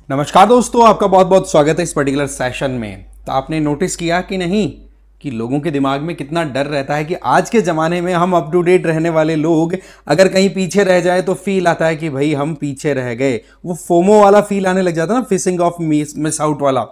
नमस्कार दोस्तों, आपका बहुत बहुत स्वागत है इस पर्टिकुलर सेशन में। तो आपने नोटिस किया कि नहीं कि लोगों के दिमाग में कितना डर रहता है कि आज के ज़माने में हम अप टू डेट रहने वाले लोग अगर कहीं पीछे रह जाए तो फील आता है कि भाई हम पीछे रह गए। वो फोमो वाला फील आने लग जाता है ना, फिशिंग ऑफ मिस आउट वाला।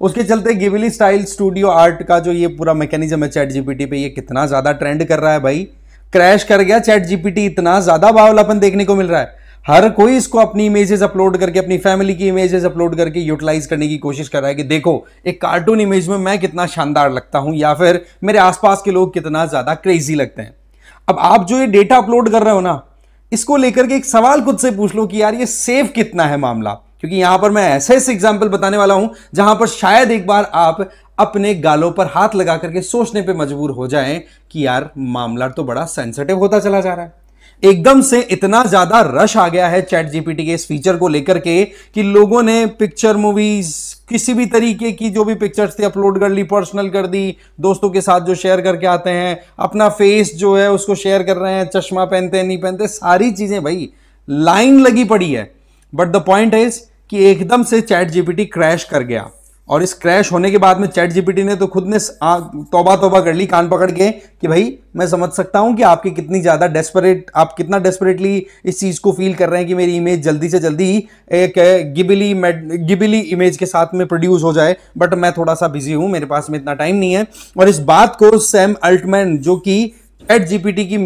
उसके चलते गिबली स्टाइल स्टूडियो आर्ट का जो ये पूरा मैकेनिज्म है चैट जीपीटी पे, ये कितना ज़्यादा ट्रेंड कर रहा है भाई। क्रैश कर गया चैट जीपीटी, इतना ज़्यादा बावलापन देखने को मिल रहा है। हर कोई इसको अपनी इमेजेस अपलोड करके, अपनी फैमिली की इमेजेस अपलोड करके यूटिलाइज करने की कोशिश कर रहा है कि देखो एक कार्टून इमेज में मैं कितना शानदार लगता हूं, या फिर मेरे आसपास के लोग कितना ज्यादा क्रेजी लगते हैं। अब आप जो ये डेटा अपलोड कर रहे हो ना, इसको लेकर के एक सवाल खुद से पूछ लो कि यार ये सेफ कितना है मामला। क्योंकि यहां पर मैं ऐसे ऐसे एग्जाम्पल बताने वाला हूं जहां पर शायद एक बार आप अपने गालों पर हाथ लगा करके सोचने पे मजबूर हो जाएं कि यार मामला तो बड़ा सेंसिटिव होता चला जा रहा है। एकदम से इतना ज्यादा रश आ गया है चैट जीपीटी के इस फीचर को लेकर के कि लोगों ने पिक्चर, मूवीज, किसी भी तरीके की जो भी पिक्चर्स थी अपलोड कर ली, पर्सनल कर दी, दोस्तों के साथ जो शेयर करके आते हैं, अपना फेस जो है उसको शेयर कर रहे हैं, चश्मा पहनते हैं नहीं पहनते, सारी चीजें भाई लाइन लगी पड़ी है। बट द पॉइंट इज कि एकदम से चैट जीपीटी क्रैश कर गया, और इस क्रैश होने के बाद में चैट जीपीटी ने तो खुद ने तौबा तौबा कर ली कान पकड़ के कि भाई मैं समझ सकता हूं कि आपकी कितनी ज्यादा डेस्परेट, आप कितना डेस्परेटली इस चीज को फील कर रहे हैं कि मेरी इमेज जल्दी से जल्दी एक गिबली इमेज के साथ में प्रोड्यूस हो जाए, बट मैं थोड़ा सा बिजी हूं, मेरे पास में इतना टाइम नहीं है। और इस बात को सैम अल्टमैन, जो कि चैट जीपीटी की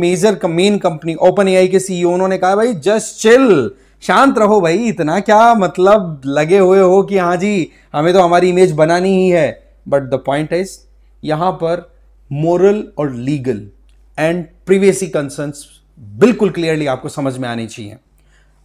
मेन कंपनी ओपन एआई के सीईओ, उन्होंने कहा भाई जस्ट चिल, शांत रहो भाई, इतना क्या मतलब लगे हुए हो कि हाँ जी हमें तो हमारी इमेज बनानी ही है। बट द पॉइंट इज यहां पर मोरल और लीगल एंड प्रिवेसी कंसर्न्स बिल्कुल क्लियरली आपको समझ में आनी चाहिए।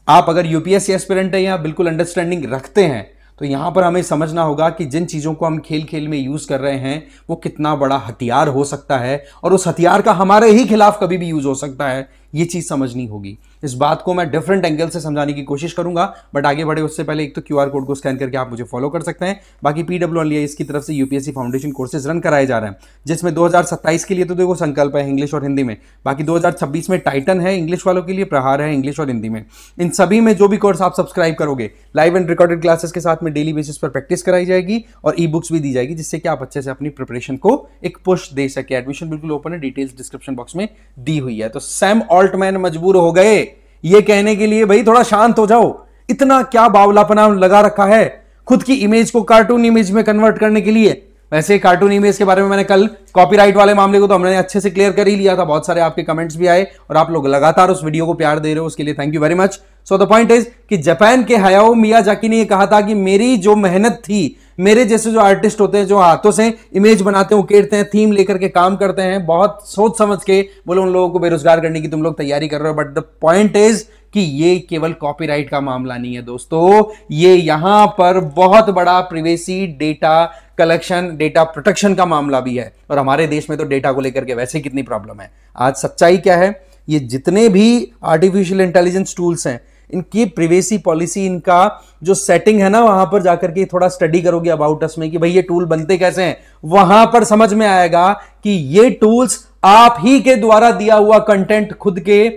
आप अगर यूपीएससी एस्पिरेंट है या बिल्कुल अंडरस्टैंडिंग रखते हैं तो यहां पर हमें समझना होगा कि जिन चीजों को हम खेल खेल में यूज कर रहे हैं वो कितना बड़ा हथियार हो सकता है, और उस हथियार का हमारे ही खिलाफ कभी भी यूज हो सकता है। ये चीज समझनी होगी। इस बात को मैं डिफरेंट एंगल से समझाने की कोशिश करूंगा, बट आगे बढ़े उससे पहले एक तो क्यूआर कोड को स्कैन करके आप मुझे फॉलो कर सकते हैं। बाकी PWI की तरफ से यूपीएससी फाउंडेशन कोर्सेज रन कराए जा रहे हैं, जिसमें 2027 के लिए तो देखो संकल्प है इंग्लिश और हिंदी में, बाकी 2026 में टाइटन है इंग्लिश वालों के लिए, प्रहार है इंग्लिश और हिंदी में। इन सभी में जो भी कोर्स आप सब्सक्राइब करोगे, लाइव एंड रिकॉर्डेड क्लासेस के साथ में डेली बेसिस पर प्रैक्टिस कराई जाएगी और ई बुक्स भी दी जाएगी, जिससे कि आप अच्छे से अपनी प्रिपरेशन को एक पुश दे सके। एडमिशन बिल्कुल ओपन है, डिटेल्स डिस्क्रिप्शन बॉक्स में दी हुई है। तो सैम ऑल्टमैन मजबूर हो गए ये कहने के लिए भाई थोड़ा शांत हो जाओ, इतना क्या बावलापना लगा रखा है खुद की इमेज को कार्टून इमेज में कन्वर्ट करने के लिए। वैसे कार्टून इमेज के बारे में मैंने कल कॉपीराइट वाले मामले को तो हमने अच्छे से क्लियर कर ही लिया था, बहुत सारे आपके कमेंट्स भी आए और आप लोग लगातार उस वीडियो को प्यार दे रहे हो, उसके लिए thank you very much. So the point is कि जापान के हायाओ मियाजाकी ने यह कहा था कि मेरी जो मेहनत थी, मेरे जैसे जो आर्टिस्ट होते हैं जो हाथों से इमेज बनाते हैं, उकेरते हैं, थीम लेकर के काम करते हैं, बहुत सोच समझ के बोलो उन लोगों को बेरोजगार करने की तुम लोग तैयारी कर रहे हो। बट द पॉइंट इज कि ये केवल कॉपीराइट का मामला नहीं है दोस्तों, ये यहां पर बहुत बड़ा privacy, data collection, data protection का मामला भी है। और हमारे देश में तो डेटा को लेकर के वैसे कितनी प्रॉब्लम है। आज सच्चाई क्या है, ये जितने भी आर्टिफिशियल इंटेलिजेंस टूल्स हैं, इनकी प्रिवेसी पॉलिसी, इनका जो सेटिंग है ना, वहां पर जाकर के थोड़ा स्टडी करोगे अबाउट अस में कि भाई ये टूल बनते कैसे हैं, वहां पर समझ में आएगा कि ये टूल्स आप ही के द्वारा दिया हुआ कंटेंट खुद के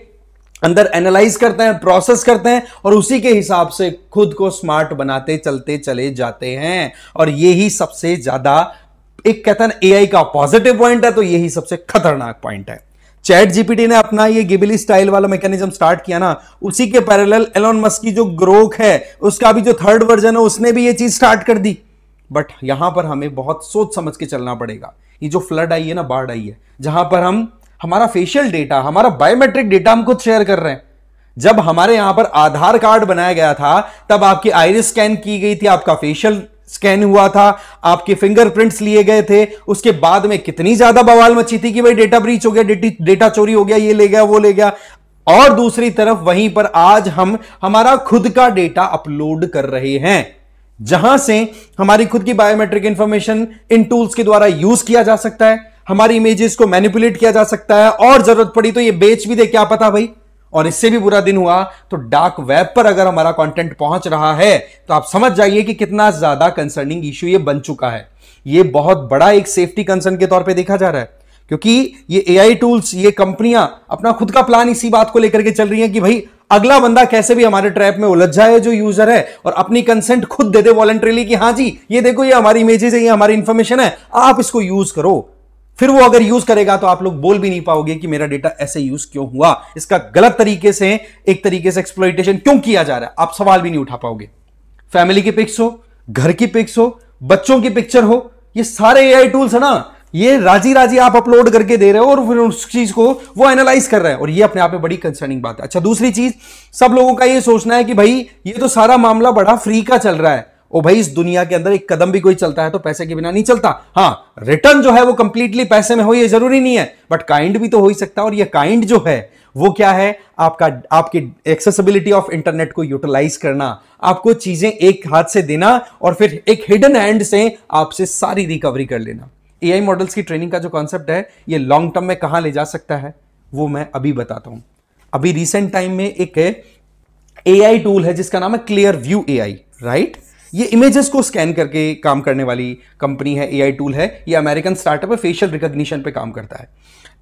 अंदर एनालाइज करते हैं, प्रोसेस करते हैं और उसी के हिसाब से खुद को स्मार्ट बनाते चलते चले जाते हैं। और यही सबसे ज्यादा, एक कहते हैं एआई का पॉजिटिव पॉइंट है, तो यही सबसे खतरनाक पॉइंट है। चैट जीपीटी ने अपना ये गिबली स्टाइल वाला मैकेनिज्म स्टार्ट किया ना, उसी के पैरेलल एलोन मस्क की जो ग्रोक है, उसका भी जो थर्ड वर्जन है, उसने भी ये चीज स्टार्ट कर दी। बट यहां पर हमें बहुत सोच समझ के चलना पड़ेगा। ये जो फ्लड आई है ना, बाढ़ आई है, जहां पर हमारा फेशियल डेटा, हमारा बायोमेट्रिक डेटा हम खुद शेयर कर रहे हैं। जब हमारे यहां पर आधार कार्ड बनाया गया था, तब आपकी आइरिस स्कैन की गई थी, आपका फेशियल स्कैन हुआ था, आपके फिंगरप्रिंट्स लिए गए थे। उसके बाद में कितनी ज्यादा बवाल मची थी कि भाई डेटा ब्रीच हो गया, डेटा चोरी हो गया, ये ले गया वो ले गया। और दूसरी तरफ वहीं पर आज हम हमारा खुद का डेटा अपलोड कर रहे हैं, जहां से हमारी खुद की बायोमेट्रिक इंफॉर्मेशन इन टूल्स के द्वारा यूज किया जा सकता है, हमारी इमेजेस को मैनिपुलेट किया जा सकता है और जरूरत पड़ी तो ये बेच भी दे, क्या पता भाई। और इससे भी बुरा दिन हुआ तो डार्क वेब पर अगर हमारा कंटेंट पहुंच रहा है तो आप समझ जाइए कि कितना ज्यादा कंसर्निंग इश्यू ये बन चुका है। ये बहुत बड़ा एक सेफ्टी कंसर्न के तौर पे देखा जा रहा है, क्योंकि ये एआई टूल्स, ये कंपनियां अपना खुद का प्लान इसी बात को लेकर के चल रही हैं कि भाई अगला बंदा कैसे भी हमारे ट्रैप में उलझ जाए जो यूजर है, और अपनी कंसेंट खुद दे दे वॉलंटरीली कि हाँ जी ये देखो ये हमारी इमेजेस है, ये हमारी इंफॉर्मेशन है, आप इसको यूज करो। फिर वो अगर यूज करेगा तो आप लोग बोल भी नहीं पाओगे कि मेरा डेटा ऐसे यूज क्यों हुआ, इसका गलत तरीके से, एक तरीके से एक्सप्लॉइटेशन क्यों किया जा रहा है, आप सवाल भी नहीं उठा पाओगे। फैमिली की पिक्स हो, घर की पिक्स हो, बच्चों की पिक्चर हो, ये सारे एआई टूल्स है ना, ये राजी राजी आप अपलोड करके दे रहे हो और फिर उस चीज को वो एनालाइज कर रहा है, और ये अपने आप में बड़ी कंसर्निंग बात है। अच्छा, दूसरी चीज, सब लोगों का ये सोचना है कि भाई ये तो सारा मामला बड़ा फ्री का चल रहा है। ओ भाई, इस दुनिया के अंदर एक कदम भी कोई चलता है तो पैसे के बिना नहीं चलता। हाँ, रिटर्न जो है वो कंप्लीटली पैसे में हो ये जरूरी नहीं है, बट काइंड भी तो हो ही सकता है। और ये काइंड जो है वो क्या है, आपकी एक्सेसिबिलिटी ऑफ इंटरनेट को यूटिलाइज करना, आपको चीजें एक हाथ से देना और फिर एक हिडन हैंड से आपसे सारी रिकवरी कर लेना। एआई मॉडल्स की ट्रेनिंग का जो कॉन्सेप्ट है ये लॉन्ग टर्म में कहां ले जा सकता है वो मैं अभी बताता हूं। अभी रिसेंट टाइम में एक एआई टूल है जिसका नाम है क्लियर व्यू एआई, राइट। ये इमेजेस को स्कैन करके काम करने वाली कंपनी है, एआई टूल है, ये अमेरिकन स्टार्टअप है, फेशियल रिकॉग्निशन पे काम करता है।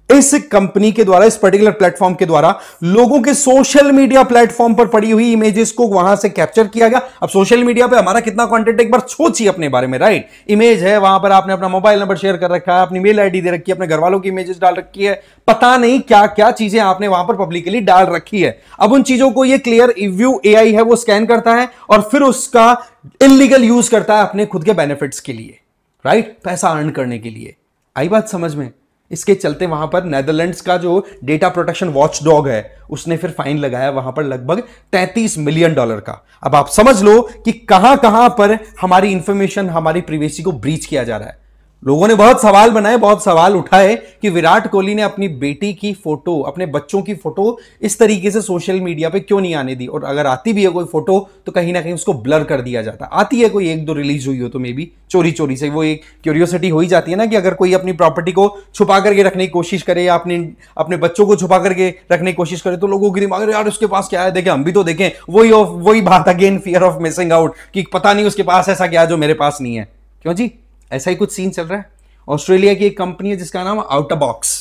इस कंपनी के द्वारा, इस पर्टिकुलर प्लेटफॉर्म के द्वारा लोगों के सोशल मीडिया प्लेटफॉर्म पर पड़ी हुई इमेजेस को वहां से कैप्चर किया गया। अब सोशल मीडिया पे हमारा कितना कंटेंट, एक बार सोचिए अपने बारे में, राइट। इमेज है, वहां पर आपने अपना मोबाइल नंबर शेयर कर रखा है, अपनी मेल आईडी दे रखी है, अपने घर वालों की इमेजेस डाल रखी है, पता नहीं क्या क्या चीजें आपने वहां पर पब्लिकली डाल रखी है। अब उन चीजों को ये क्लियर व्यू एआई है वो स्कैन करता है और फिर उसका इलीगल यूज करता है अपने खुद के बेनिफिट्स के लिए, राइट, पैसा अर्न करने के लिए। आई बात समझ में। इसके चलते वहां पर नेदरलैंड्स का जो डेटा प्रोटेक्शन वॉच डॉग है उसने फिर फाइन लगाया वहां पर लगभग $33 मिलियन का। अब आप समझ लो कि कहां कहां पर हमारी इंफॉर्मेशन, हमारी प्राइवेसी को ब्रीच किया जा रहा है। लोगों ने बहुत सवाल बनाए, बहुत सवाल उठाए कि विराट कोहली ने अपनी बेटी की फोटो, अपने बच्चों की फोटो इस तरीके से सोशल मीडिया पे क्यों नहीं आने दी, और अगर आती भी है कोई फोटो तो कहीं ना कहीं उसको ब्लर कर दिया जाता है। आती है कोई एक दो रिलीज हुई हो तो मे बी चोरी चोरी से, वो एक क्यूरियोसिटी हो ही जाती है ना कि अगर कोई अपनी प्रॉपर्टी को छुपा करके रखने की कोशिश करे या अपने बच्चों को छुपा करके रखने की कोशिश करे तो लोगों के दिमाग में यार उसके पास क्या है, देखें हम भी तो देखें। वही बात again, fear of missing out, कि पता नहीं उसके पास ऐसा क्या है जो मेरे पास नहीं है। क्यों जी, ऐसा ही कुछ सीन चल रहा है। ऑस्ट्रेलिया की एक कंपनी है जिसका नाम आउट अ बॉक्स।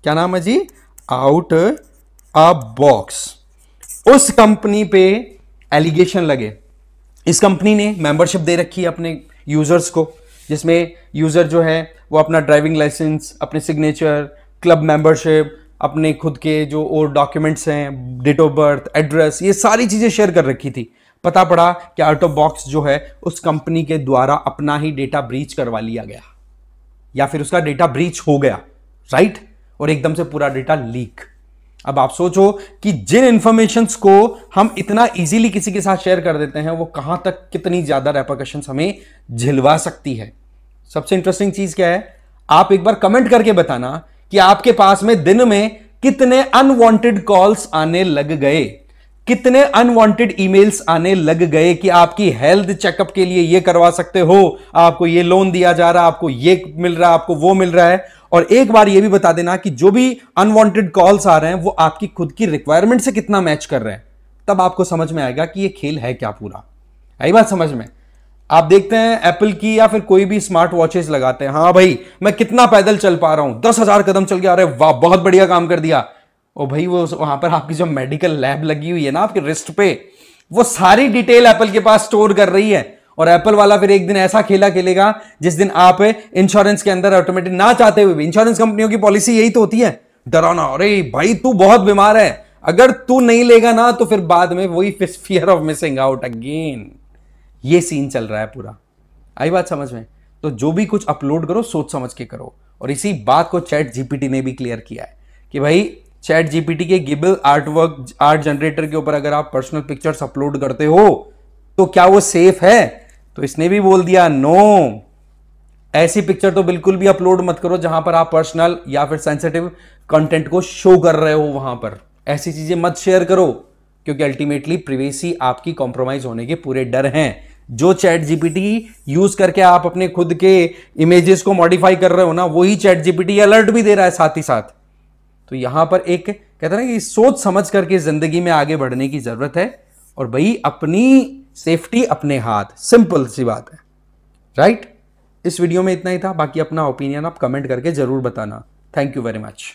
क्या नाम है जी? Out of box. उस कंपनी पे एलिगेशन लगे। इस कंपनी ने मेंबरशिप दे रखी है अपने यूजर्स को, जिसमें यूजर जो है वो अपना ड्राइविंग लाइसेंस, अपने सिग्नेचर, क्लब मेंबरशिप, अपने खुद के जो और डॉक्यूमेंट्स हैं, डेट ऑफ बर्थ, एड्रेस, ये सारी चीजें शेयर कर रखी थी। पता पड़ा कि आउट ऑफ बॉक्स जो है उस कंपनी के द्वारा अपना ही डेटा ब्रीच करवा लिया गया, या फिर उसका डेटा ब्रीच हो गया, राइट, और एकदम से पूरा डेटा लीक। अब आप सोचो कि जिन इंफॉर्मेशंस को हम इतना इजीली किसी के साथ शेयर कर देते हैं वो कहां तक, कितनी ज्यादा रेपरकशंस हमें झिलवा सकती है। सबसे इंटरेस्टिंग चीज क्या है, आप एक बार कमेंट करके बताना कि आपके पास में दिन में कितने अनवांटेड कॉल्स आने लग गए, कितने अनवांटेड ईमेल्स आने लग गए कि आपकी हेल्थ चेकअप के लिए ये करवा सकते हो, आपको ये लोन दिया जा रहा है, आपको ये मिल रहा है, आपको वो मिल रहा है। और एक बार ये भी बता देना कि जो भी अनवांटेड कॉल्स आ रहे हैं वो आपकी खुद की रिक्वायरमेंट से कितना मैच कर रहे हैं, तब आपको समझ में आएगा कि ये खेल है क्या पूरा। आई बात समझ में। आप देखते हैं एप्पल की या फिर कोई भी स्मार्ट वॉचेस लगाते हैं, हाँ भाई मैं कितना पैदल चल पा रहा हूं, 10,000 कदम चल के आ रहे, वाह बहुत बढ़िया काम कर दिया। और भाई वो वहां पर आपकी जो मेडिकल लैब लगी हुई है ना आपके रिस्ट पे, वो सारी डिटेल एप्पल के पास स्टोर कर रही है। और एप्पल वाला फिर एक दिन ऐसा खेला खेलेगा जिस दिन आप इंश्योरेंस के अंदर ऑटोमेटिक, ना चाहते हुए भी, इंश्योरेंस कंपनियों की पॉलिसी यही तो होती है, डराना, अरे भाई तू बहुत बीमार है, अगर तू नहीं लेगा ना तो फिर बाद में वही fear of missing out again. ये सीन चल रहा है पूरा। आई बात समझ में। तो जो भी कुछ अपलोड करो सोच समझ के करो, और इसी बात को चैट जीपीटी ने भी क्लियर किया है कि भाई चैट जीपीटी के गिबल आर्ट जनरेटर के ऊपर अगर आप पर्सनल पिक्चर्स अपलोड करते हो तो क्या वो सेफ है? तो इसने भी बोल दिया नो, ऐसी पिक्चर तो बिल्कुल भी अपलोड मत करो जहां पर आप पर्सनल या फिर सेंसिटिव कंटेंट को शो कर रहे हो, वहां पर ऐसी चीजें मत शेयर करो, क्योंकि अल्टीमेटली प्राइवेसी आपकी कॉम्प्रोमाइज होने के पूरे डर हैं। जो चैट जीपीटी यूज करके आप अपने खुद के इमेजेस को मॉडिफाई कर रहे हो ना, वही चैट जीपीटी अलर्ट भी दे रहा है साथ ही साथ। तो यहां पर एक कहते हैं ना कि सोच समझ करके जिंदगी में आगे बढ़ने की जरूरत है, और भाई अपनी सेफ्टी अपने हाथ, सिंपल सी बात है, राइट। इस वीडियो में इतना ही था, बाकी अपना ओपिनियन आप कमेंट करके जरूर बताना। Thank you very much.